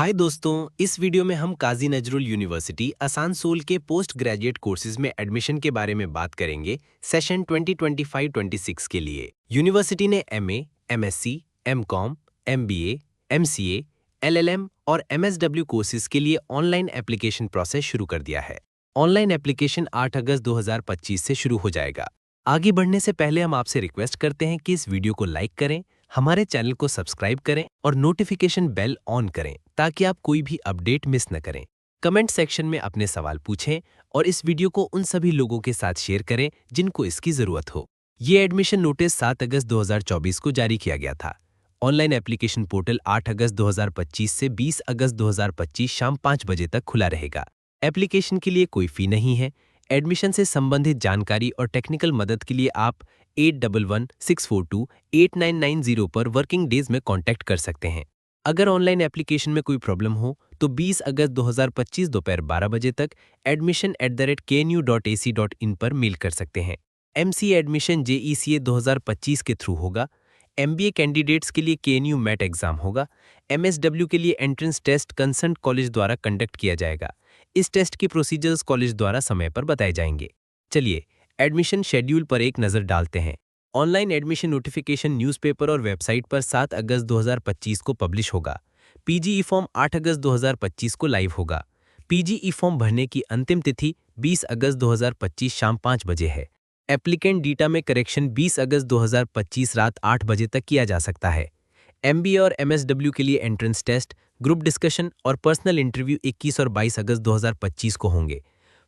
हाय दोस्तों, इस वीडियो में हम काजी नजरुल यूनिवर्सिटी आसानसोल के पोस्ट ग्रेजुएट कोर्सेज में एडमिशन के बारे में बात करेंगे सेशन 2025-26 के लिए। यूनिवर्सिटी ने MA, MSc, MCom, MBA, MCA, LLM और एमएसडब्ल्यू कोर्सेज के लिए ऑनलाइन एप्लीकेशन प्रोसेस शुरू कर दिया है। ऑनलाइन एप्लीकेशन 8 अगस्त 2025 से शुरू हो जाएगा। आगे बढ़ने से पहले हम आपसे रिक्वेस्ट करते हैं कि इस वीडियो को लाइक करें, हमारे चैनल को सब्सक्राइब करें और नोटिफिकेशन बेल ऑन करें ताकि आप कोई भी अपडेट मिस न करें। कमेंट सेक्शन में अपने सवाल पूछें और इस वीडियो को उन सभी लोगों के साथ शेयर करें जिनको इसकी जरूरत हो। ये एडमिशन नोटिस 7 अगस्त 2024 को जारी किया गया था। ऑनलाइन एप्लीकेशन पोर्टल 8 अगस्त 2025 से 20 अगस्त 2025 शाम 5 बजे तक खुला रहेगा। एप्लीकेशन के लिए कोई फी नहीं है। एडमिशन से संबंधित जानकारी और टेक्निकल मदद के लिए आप 8116428990 पर वर्किंग डेज में कांटेक्ट कर सकते हैं। अगर ऑनलाइन एप्लीकेशन में कोई प्रॉब्लम हो तो 20 अगस्त 2025 दोपहर 12 बजे तक admission@knu.ac.in पर मेल कर सकते हैं। एमसीए एडमिशन जेईसीए 2025 के थ्रू होगा। एमबीए कैंडिडेट्स के लिए केएनयू मैट एग्जाम होगा। एमएसडब्ल्यू के लिए एंट्रेंस टेस्ट कंसर्न कॉलेज द्वारा कंडक्ट किया जाएगा। इस टेस्ट के प्रोसीजर्स कॉलेज द्वारा समय पर बताए जाएंगे। चलिए एडमिशन शेड्यूल पर एक नज़र डालते हैं। ऑनलाइन एडमिशन नोटिफिकेशन न्यूज़पेपर और वेबसाइट पर 7 अगस्त 2025 को पब्लिश होगा। पीजीई फॉर्म 8 अगस्त 2025 को लाइव होगा। पीजीई फॉर्म भरने की अंतिम तिथि 20 अगस्त 2025 शाम 5 बजे है। एप्लीकेंट डेटा में करेक्शन 20 अगस्त 2025 रात 8 बजे तक किया जा सकता है। एमबीए और एमएसडब्ल्यू के लिए एंट्रेंस टेस्ट, ग्रुप डिस्कशन और पर्सनल इंटरव्यू 21 और 22 अगस्त 2025 को होंगे।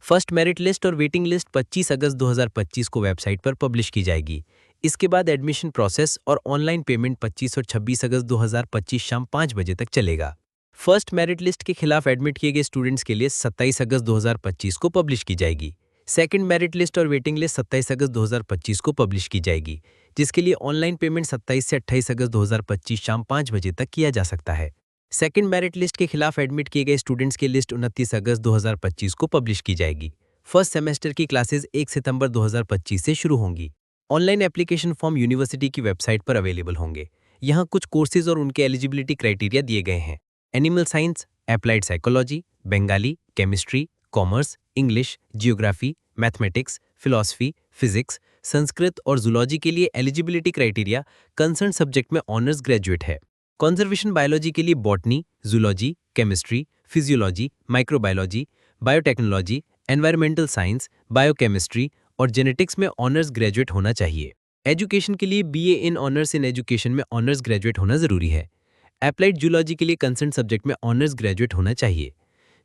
फर्स्ट मेरिट लिस्ट और वेटिंग लिस्ट 25 अगस्त 2025 को वेबसाइट पर पब्लिश की जाएगी। इसके बाद एडमिशन प्रोसेस और ऑनलाइन पेमेंट 25 और 26 अगस्त 2025 शाम 5 बजे तक चलेगा। फर्स्ट मेरिट लिस्ट के खिलाफ एडमिट किए गए स्टूडेंट्स के लिए 27 अगस्त 2025 को पब्लिश की जाएगी। सेकंड मेरिट लिस्ट और वेटिंग लिस्ट 27 अगस्त 2025 को पब्लिश की जाएगी, जिसके लिए ऑनलाइन पेमेंट 27 से 28 अगस्त 2025 शाम 5 बजे तक किया जा सकता है। सेकंड मेरिट लिस्ट के खिलाफ एडमिट किए गए स्टूडेंट्स की लिस्ट 29 अगस्त 2025 को पब्लिश की जाएगी। फर्स्ट सेमेस्टर की क्लासेस 1 सितंबर 2025 से शुरू होंगी। ऑनलाइन एप्लीकेशन फॉर्म यूनिवर्सिटी की वेबसाइट पर अवेलेबल होंगे। यहाँ कुछ कोर्सेज और उनके एलिजिबिलिटी क्राइटेरिया दिए गए हैं। Animal science, applied psychology, Bengali, chemistry, commerce, English, geography, mathematics, philosophy, physics, Sanskrit और जूलॉजी के लिए एलिजिबिलिटी क्राइटेरिया कंसर्न सब्जेक्ट में ऑनर्स ग्रेजुएट है। कंजर्वेशन बायोलॉजी के लिए botany, zoology, chemistry, physiology, microbiology, biotechnology, environmental science, biochemistry और जेनेटिक्स में ऑनर्स ग्रेजुएट होना चाहिए। एजुकेशन के लिए BA in honours in education में ऑनर्स ग्रेजुएट होना जरूरी है। अप्लाइड जूलॉजी के लिए कंसर्न सब्जेक्ट में ऑनर्स ग्रेजुएट होना चाहिए।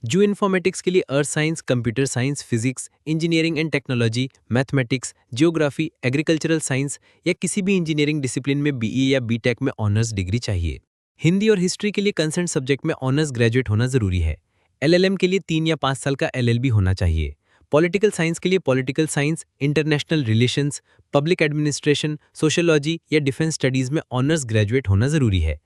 जू इन्फॉर्मेटिक्स के लिए earth science, computer science, physics, engineering and technology, mathematics, geography, agricultural science या किसी भी इंजीनियरिंग डिसिप्लिन में बीई या बीटेक में ऑनर्स डिग्री चाहिए। हिंदी और हिस्ट्री के लिए कंसर्न सब्जेक्ट में ऑनर्स ग्रेजुएट होना जरूरी है। एलएलएम के लिए 3 या 5 साल का एलएलबी होना चाहिए। पॉलिटिकल साइंस के लिए political science, international relations, public administration, sociology या डिफेंस स्टडीज में ऑनर्स ग्रेजुएट होना जरूरी है।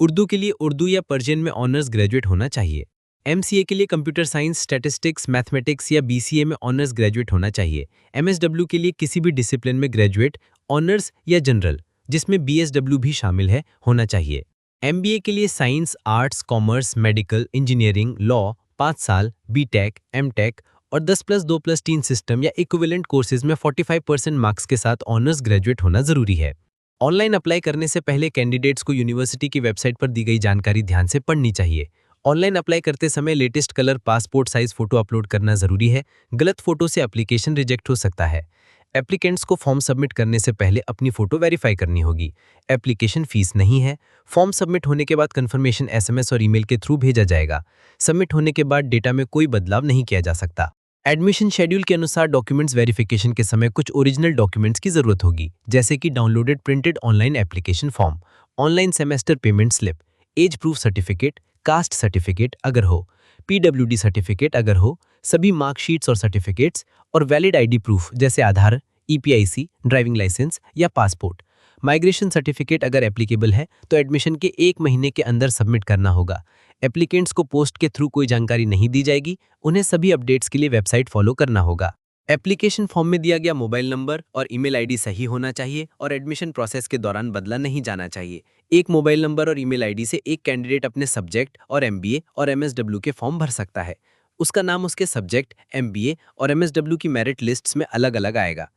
उर्दू के लिए उर्दू या पर्शियन में ऑनर्स ग्रेजुएट होना चाहिए। एमसीए के लिए कंप्यूटर साइंस, स्टैटिस्टिक्स, मैथमेटिक्स या बीसीए में ऑनर्स ग्रेजुएट होना चाहिए। एमएसडब्ल्यू के लिए किसी भी डिसिप्लिन में ग्रेजुएट, ऑनर्स या जनरल, जिसमें बीएसडब्ल्यू भी शामिल है, होना चाहिए। एमबीए के लिए science, arts, commerce, medical, engineering, law 5 साल, बीटेक, एमटेक और 10+2+3 सिस्टम या इक्विवेलेंट कोर्सेज में 45% मार्क्स के साथ ऑनर्स ग्रेजुएट होना जरूरी है। ऑनलाइन अप्लाई करने से पहले कैंडिडेट्स को यूनिवर्सिटी की वेबसाइट पर दी गई जानकारी ध्यान से पढ़नी चाहिए। ऑनलाइन अप्लाई करते समय latest colour passport size photo upload करना जरूरी है। गलत फोटो से एप्लीकेशन रिजेक्ट हो सकता है। एप्लीकेंट्स को फॉर्म सबमिट करने से पहले अपनी फोटो वेरीफाई करनी होगी। एप्लीकेशन फीस नहीं है। फॉर्म सबमिट होने के बाद कंफर्मेशन एसएमएस और ईमेल के थ्रू भेजा जाएगा। सबमिट होने के बाद डेटा में कोई बदलाव नहीं किया जा सकता। एडमिशन शेड्यूल के अनुसार डॉक्यूमेंट्स वेरिफिकेशन के समय कुछ ओरिजिनल डॉक्यूमेंट्स की जरूरत होगी, जैसे कि downloaded printed online application form, online semester payment slip, age proof certificate, caste certificate अगर हो, पीडब्ल्यूडी सर्टिफिकेट अगर हो, सभी मार्कशीट्स और सर्टिफिकेट्स और वैलिड आईडी प्रूफ जैसे आधार, ईपीआईसी, ड्राइविंग लाइसेंस या पासपोर्ट। माइग्रेशन सर्टिफिकेट अगर एप्लीकेबल है तो एडमिशन के 1 महीने के अंदर सबमिट करना होगा। एप्लीकेंट्स को पोस्ट के थ्रू कोई जानकारी नहीं दी जाएगी। उन्हें सभी अपडेट्स के लिए वेबसाइट फॉलो करना होगा। एप्लीकेशन फॉर्म में दिया गया मोबाइल नंबर और ईमेल आईडी सही होना चाहिए और एडमिशन प्रोसेस के दौरान बदला नहीं जाना चाहिए। एक मोबाइल नंबर और ईमेल आईडी से एक कैंडिडेट अपने सब्जेक्ट और एमबीए और एमएसडब्ल्यू के फॉर्म भर सकता है। उसका नाम उसके सब्जेक्ट, एमबीए और एमएसडब्ल्यू की मेरिट लिस्ट्स में अलग-अलग आएगा।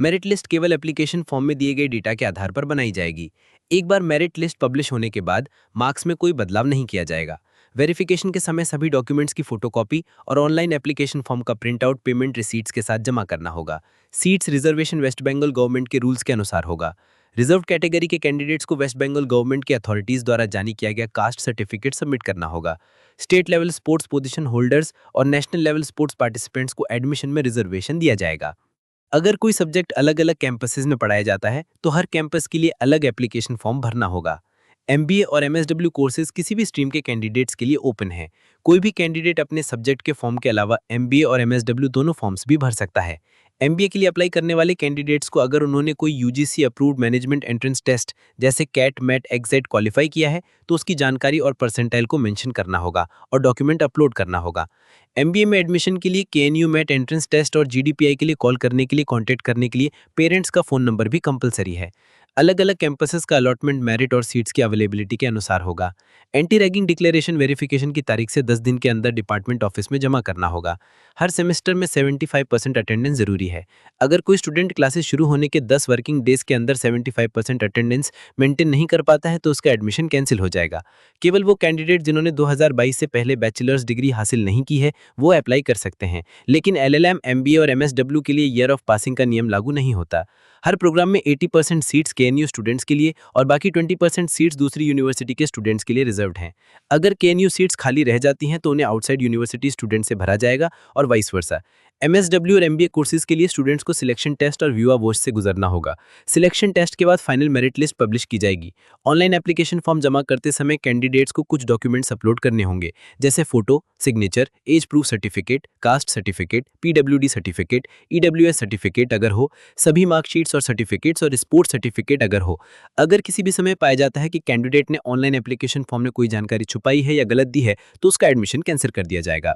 मेरिट लिस्ट केवल एप्लीकेशन फॉर्म में दिए गए डेटा के आधार पर बनाई जाएगी। एक बार मेरिट लिस्ट पब्लिश होने के बाद मार्क्स में कोई बदलाव नहीं किया जाएगा। वेरिफिकेशन के समय सभी डॉक्यूमेंट्स की फोटोकॉपी और ऑनलाइन एप्लीकेशन फॉर्म का प्रिंट आउट पेमेंट रिसीट्स के साथ जमा करना होगा। Seats reservation West Bengal government के रूल्स के अनुसार होगा। रिजर्व कैटेगरी के कैंडिडेट्स को वेस्ट बंगाल गवर्नमेंट के अथॉरिटीज द्वारा जारी किया गया कास्ट सर्टिफिकेट सबमिट करना होगा। State level sports position holders और नेशनल लेवल स्पोर्ट्स पार्टिसिपेंट्स को एडमिशन में रिजर्वेशन दिया जाएगा। अगर कोई सब्जेक्ट अलग-अलग कैंपसेस में पढ़ाया जाता है, तो हर कैंपस के लिए अलग एप्लीकेशन फॉर्म भरना होगा। एमबीए और एमएसडब्ल्यू कोर्सेज किसी भी स्ट्रीम के कैंडिडेट्स के लिए ओपन है। कोई भी कैंडिडेट अपने सब्जेक्ट के फॉर्म के अलावा एमबीए और एमएसडब्ल्यू दोनों फॉर्म्स भी भर सकता है। एमबीए के लिए अप्लाई करने वाले कैंडिडेट्स को अगर उन्होंने कोई UGC approved management entrance test जैसे कैट, मैट, एग्जेट क्वालिफाई किया है, तो उसकी जानकारी और परसेंटाइल को मेंशन करना होगा और डॉक्यूमेंट अपलोड करना होगा। एमबीए में एडमिशन के लिए केएनयू मैट एंट्रेंस टेस्ट और जीडीपीआई के लिए कॉल करने के लिए कॉन्टैक्ट करने के लिए पेरेंट्स का फ़ोन नंबर भी कंपलसरी है। अलग-अलग कैंपसेस का अलॉटमेंट मेरिट और सीट्स की अवेलेबिलिटी के अनुसार होगा। एंटी रैगिंग डिक्लेरेशन वेरिफिकेशन की तारीख से 10 दिन के अंदर डिपार्टमेंट ऑफिस में जमा करना होगा। हर सेमेस्टर में 75% अटेंडेंस जरूरी है। अगर कोई स्टूडेंट क्लासेस शुरू होने के 10 वर्किंग डेज के अंदर 75% अटेंडेंस मेंटेन नहीं कर पाता है, तो उसका एडमिशन कैंसिल हो जाएगा। केवल वो कैंडिडेट जिन्होंने 2022 से पहले बैचलर्स डिग्री हासिल नहीं की है, वो अप्लाई कर सकते हैं। लेकिन एलएलएम, एमबीए और एमएसडब्ल्यू के लिए ईयर ऑफ पासिंग का नियम लागू नहीं होता। हर प्रोग्राम में 80% सीट्स केएनयू स्टूडेंट्स के लिए और बाकी 20% सीट्स दूसरी यूनिवर्सिटी के स्टूडेंट्स के लिए रिजर्व्ड हैं। अगर केएनयू सीट्स खाली रह जाती हैं, तो उन्हें आउटसाइड यूनिवर्सिटी स्टूडेंट से भरा जाएगा और वाइस वर्सा। एमएसडब्ल्यू और एमबीए कोर्सेज के लिए स्टूडेंट्स को सिलेक्शन टेस्ट और व्यूआ वॉच से गुजरना होगा। सिलेक्शन टेस्ट के बाद फाइनल मेरिट लिस्ट पब्लिश की जाएगी। ऑनलाइन एप्लीकेशन फॉर्म जमा करते समय कैंडिडेट्स को कुछ डॉक्यूमेंट्स अपलोड करने होंगे, जैसे photo, signature, age proof certificate, caste certificate, PWD certificate, EWS certificate अगर हो, सभी मार्कशीट्स और सर्टिफिकेट्स और स्पोर्ट्स सर्टिफिकेट अगर हो। अगर किसी भी समय पाया जाता है कि कैंडिडेट ने ऑनलाइन एप्लीकेशन फॉर्म में कोई जानकारी छुपाई है या गलत दी है, तो उसका एडमिशन कैंसिल कर दिया जाएगा।